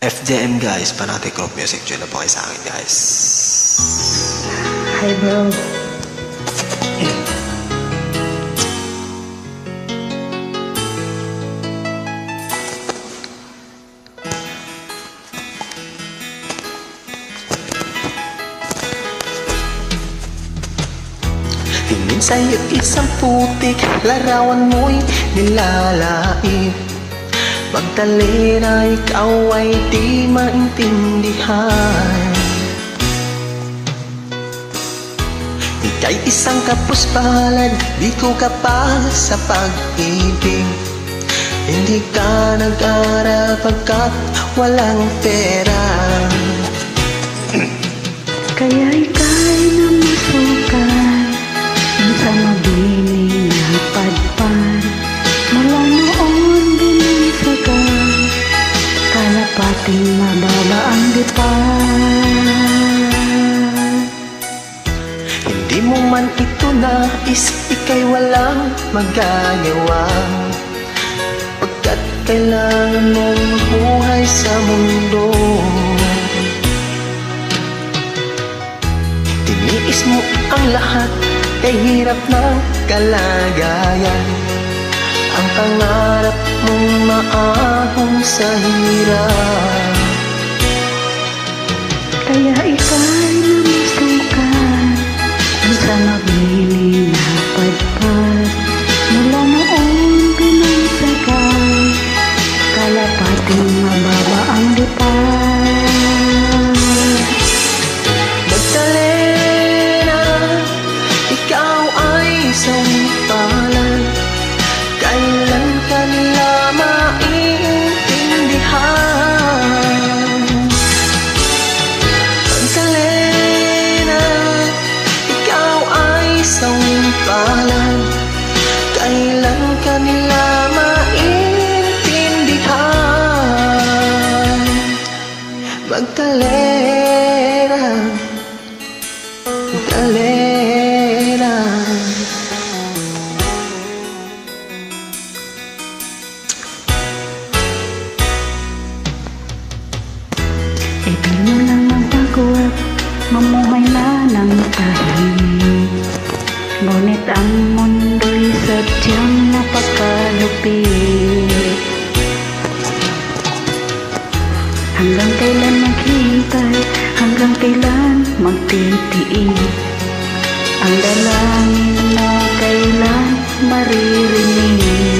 FJM guys, Fanatic Rock Music. Join na po kayo sa akin guys. Hi bro. Tingin sa'yo isang putik, larawan mo'y nilalaip. Pagtali na ikaw ay di maintindihan. Ika'y isang kapos palad, di ko kapal sa pag-ibig. Hindi ka nag-aral pagkat walang pera. Kaya ika'y namasukan sa mabiling na padpad. Mula noon binagsagan, kalapating mababa ang lipad. Hindi mo man ito nais, ika'y walang magagawa. Pagkat kailangan mong mabuhay sa mundo. Tiniis mo ang lahat, kay hirap ng kalagayan. Ang pangarap mong maahon sa hirap. Kaya ika'y namasukan sa mabiling na padpad. Mula noon binagsagan, kalapating mababa ang lipad. Magdalena, ikaw ay isang palad. Kailan ka nila maiintindihan? Magdalena, ikaw ay isang palad. Kailan ka nila maintindihan? Magdalena, Magdalena. Ibig mo lang magbago at mamuhay na ng tahimik. Ngunit ang mundo'y sadyang napakalupit. Hanggang kailan maghintay, hanggang kailan magtitiis. Ang dalangin mo kailan maririnig.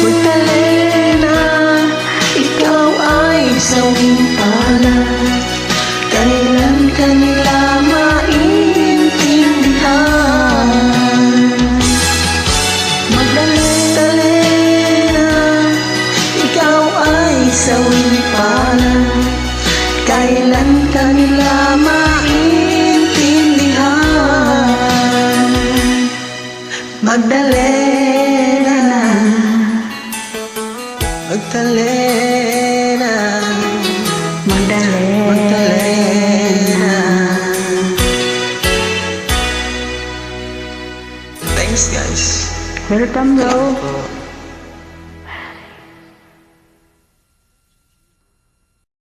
Magdalena, ikaw ay isang palad. Kailan ka nila maintindihan? Magdalena, ikaw ay isang palad. Kailan ka nila maintindihan? Magdalena, Magdalena, Magdalena. Thanks guys. Welcome bro.